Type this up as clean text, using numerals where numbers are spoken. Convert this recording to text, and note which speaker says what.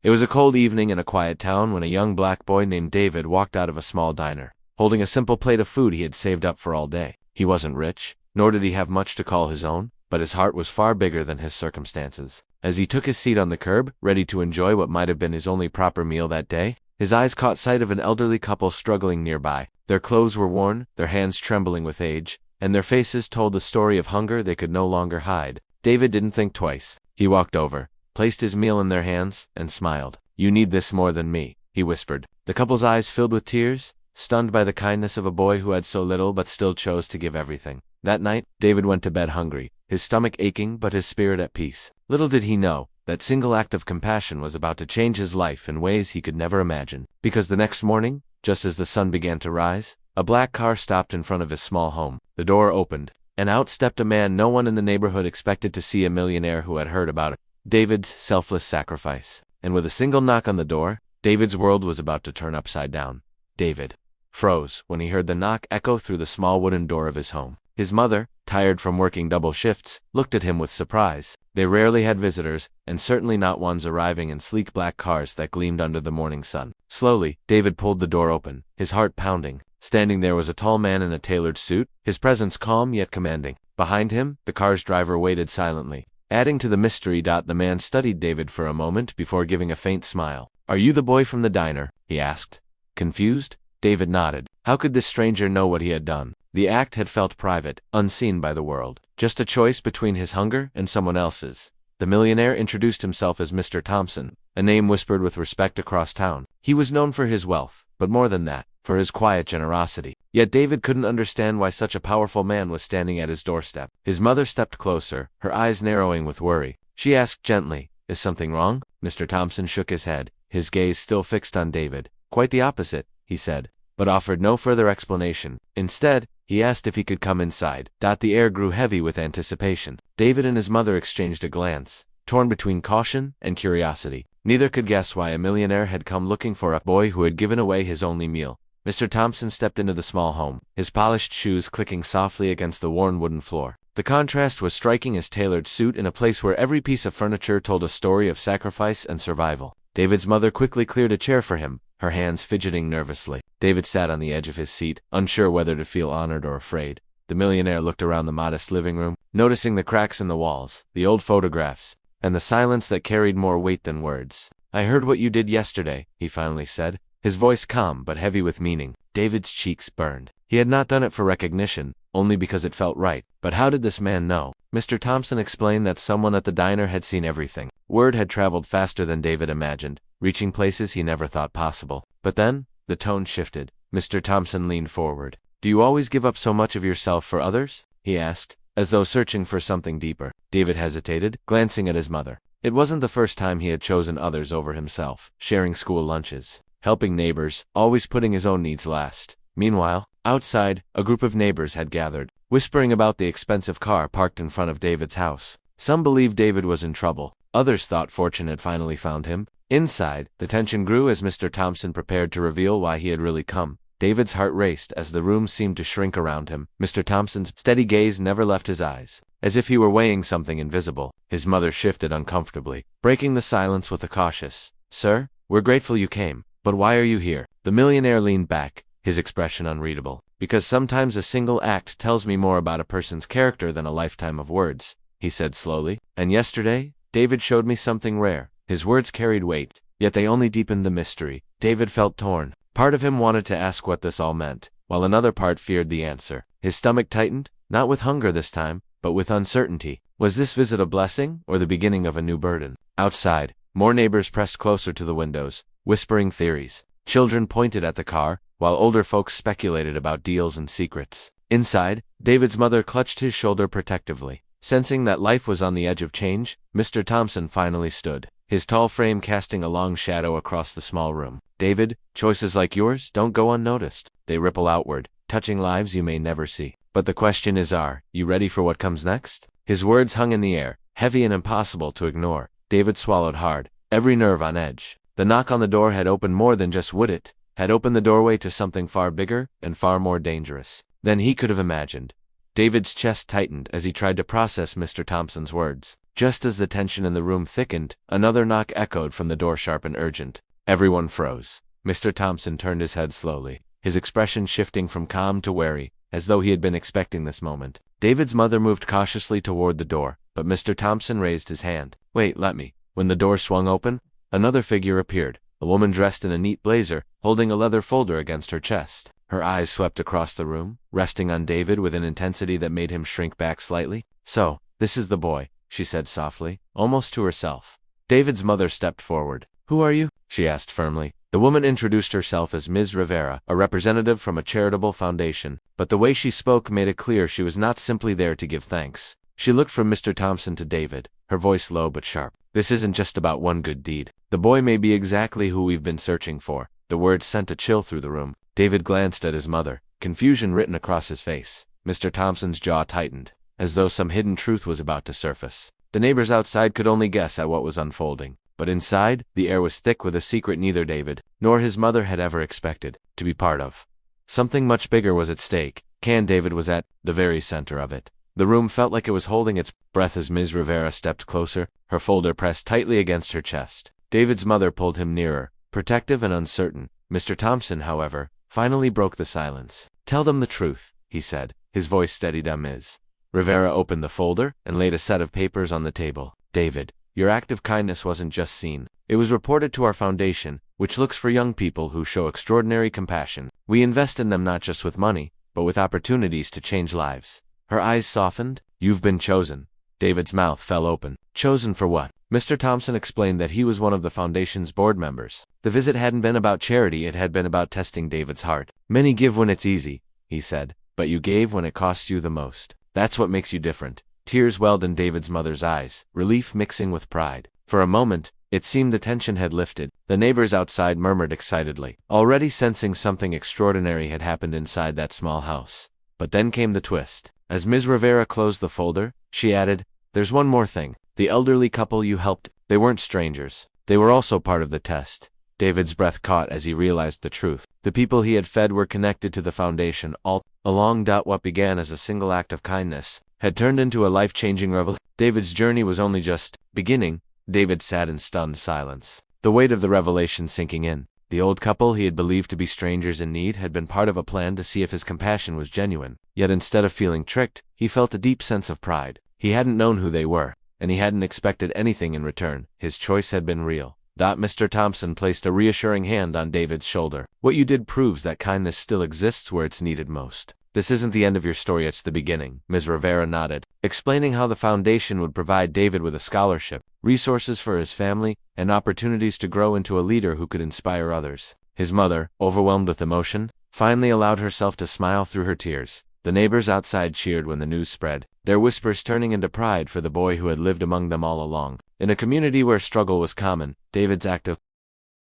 Speaker 1: It was a cold evening in a quiet town when a young black boy named David walked out of a small diner, holding a simple plate of food he had saved up for all day. He wasn't rich, nor did he have much to call his own, but his heart was far bigger than his circumstances. As he took his seat on the curb, ready to enjoy what might have been his only proper meal that day, his eyes caught sight of an elderly couple struggling nearby. Their clothes were worn, their hands trembling with age, and their faces told the story of hunger they could no longer hide. David didn't think twice. He walked over, placed his meal in their hands, and smiled. "You need this more than me," he whispered. The couple's eyes filled with tears, stunned by the kindness of a boy who had so little but still chose to give everything. That night, David went to bed hungry, his stomach aching but his spirit at peace. Little did he know, that single act of compassion was about to change his life in ways he could never imagine. Because the next morning, just as the sun began to rise, a black car stopped in front of his small home. The door opened, and out stepped a man no one in the neighborhood expected to see, a millionaire who had heard about it. David's selfless sacrifice. And with a single knock on the door, David's world was about to turn upside down. David froze when he heard the knock echo through the small wooden door of his home. His mother, tired from working double shifts, looked at him with surprise. They rarely had visitors, and certainly not ones arriving in sleek black cars that gleamed under the morning sun. Slowly, David pulled the door open, his heart pounding. Standing there was a tall man in a tailored suit, his presence calm yet commanding. Behind him, the car's driver waited silently. Adding to the mystery, the man studied David for a moment before giving a faint smile. "Are you the boy from the diner?" he asked. Confused, David nodded. How could this stranger know what he had done? The act had felt private, unseen by the world. Just a choice between his hunger and someone else's. The millionaire introduced himself as Mr. Thompson, a name whispered with respect across town. He was known for his wealth, but more than that, for his quiet generosity. Yet David couldn't understand why such a powerful man was standing at his doorstep. His mother stepped closer, her eyes narrowing with worry. She asked gently, "Is something wrong?" Mr. Thompson shook his head, his gaze still fixed on David. "Quite the opposite," he said, but offered no further explanation. Instead, he asked if he could come inside. The air grew heavy with anticipation. David and his mother exchanged a glance, torn between caution and curiosity. Neither could guess why a millionaire had come looking for a boy who had given away his only meal. Mr. Thompson stepped into the small home, his polished shoes clicking softly against the worn wooden floor. The contrast was striking, his tailored suit in a place where every piece of furniture told a story of sacrifice and survival. David's mother quickly cleared a chair for him, her hands fidgeting nervously. David sat on the edge of his seat, unsure whether to feel honored or afraid. The millionaire looked around the modest living room, noticing the cracks in the walls, the old photographs, and the silence that carried more weight than words. "I heard what you did yesterday," he finally said, his voice calm but heavy with meaning. David's cheeks burned. He had not done it for recognition, only because it felt right. But how did this man know? Mr. Thompson explained that someone at the diner had seen everything. Word had traveled faster than David imagined, reaching places he never thought possible. But then, the tone shifted. Mr. Thompson leaned forward. "Do you always give up so much of yourself for others?" he asked, as though searching for something deeper. David hesitated, glancing at his mother. It wasn't the first time he had chosen others over himself, sharing school lunches, helping neighbors, always putting his own needs last. Meanwhile, outside, a group of neighbors had gathered, whispering about the expensive car parked in front of David's house. Some believed David was in trouble. Others thought fortune had finally found him. Inside, the tension grew as Mr. Thompson prepared to reveal why he had really come. David's heart raced as the room seemed to shrink around him. Mr. Thompson's steady gaze never left his eyes, as if he were weighing something invisible. His mother shifted uncomfortably, breaking the silence with a cautious, "Sir, we're grateful you came, but why are you here?" The millionaire leaned back, his expression unreadable. "Because sometimes a single act tells me more about a person's character than a lifetime of words," he said slowly. "And yesterday, David showed me something rare." His words carried weight, yet they only deepened the mystery. David felt torn. Part of him wanted to ask what this all meant, while another part feared the answer. His stomach tightened, not with hunger this time, but with uncertainty. Was this visit a blessing, or the beginning of a new burden? Outside, more neighbors pressed closer to the windows, whispering theories. Children pointed at the car, while older folks speculated about deals and secrets. Inside, David's mother clutched his shoulder protectively. Sensing that life was on the edge of change, Mr. Thompson finally stood, his tall frame casting a long shadow across the small room. "David, choices like yours don't go unnoticed. They ripple outward, touching lives you may never see. But the question is, are you ready for what comes next?" His words hung in the air, heavy and impossible to ignore. David swallowed hard, every nerve on edge. The knock on the door had opened more than just would it, had opened the doorway to something far bigger and far more dangerous than he could have imagined. David's chest tightened as he tried to process Mr. Thompson's words. Just as the tension in the room thickened, another knock echoed from the door, sharp and urgent. Everyone froze. Mr. Thompson turned his head slowly, his expression shifting from calm to wary, as though he had been expecting this moment. David's mother moved cautiously toward the door, but Mr. Thompson raised his hand. "Wait, let me." When the door swung open, another figure appeared, a woman dressed in a neat blazer, holding a leather folder against her chest. Her eyes swept across the room, resting on David with an intensity that made him shrink back slightly. "So, this is the boy," she said softly, almost to herself. David's mother stepped forward. "Who are you?" she asked firmly. The woman introduced herself as Ms. Rivera, a representative from a charitable foundation, but the way she spoke made it clear she was not simply there to give thanks. She looked from Mr. Thompson to David, her voice low but sharp. "This isn't just about one good deed. The boy may be exactly who we've been searching for." The words sent a chill through the room. David glanced at his mother, confusion written across his face. Mr. Thompson's jaw tightened, as though some hidden truth was about to surface. The neighbors outside could only guess at what was unfolding, but inside, the air was thick with a secret neither David nor his mother had ever expected to be part of. Something much bigger was at stake. David was at the very center of it. The room felt like it was holding its breath as Ms. Rivera stepped closer, her folder pressed tightly against her chest. David's mother pulled him nearer, protective and uncertain. Mr. Thompson, however, finally broke the silence. "Tell them the truth," he said, his voice steadied on Ms. Rivera opened the folder and laid a set of papers on the table. "David, your act of kindness wasn't just seen. It was reported to our foundation, which looks for young people who show extraordinary compassion. We invest in them not just with money, but with opportunities to change lives." Her eyes softened. "You've been chosen." David's mouth fell open. "Chosen for what?" Mr. Thompson explained that he was one of the foundation's board members. The visit hadn't been about charity, it had been about testing David's heart. "Many give when it's easy," he said, "but you gave when it costs you the most. That's what makes you different." Tears welled in David's mother's eyes, relief mixing with pride. For a moment, it seemed the tension had lifted. The neighbors outside murmured excitedly, already sensing something extraordinary had happened inside that small house. But then came the twist. As Ms. Rivera closed the folder, she added, "There's one more thing. The elderly couple you helped, they weren't strangers. They were also part of the test." David's breath caught as he realized the truth. The people he had fed were connected to the foundation all along. What began as a single act of kindness had turned into a life-changing revelation. David's journey was only just beginning. David sat in stunned silence, the weight of the revelation sinking in. The old couple he had believed to be strangers in need had been part of a plan to see if his compassion was genuine. Yet instead of feeling tricked, he felt a deep sense of pride. He hadn't known who they were, and he hadn't expected anything in return. His choice had been real. Mr. Thompson placed a reassuring hand on David's shoulder. "What you did proves that kindness still exists where it's needed most. This isn't the end of your story, it's the beginning." Ms. Rivera nodded, explaining how the foundation would provide David with a scholarship, resources for his family, and opportunities to grow into a leader who could inspire others. His mother, overwhelmed with emotion, finally allowed herself to smile through her tears. The neighbors outside cheered when the news spread, their whispers turning into pride for the boy who had lived among them all along. In a community where struggle was common, David's act of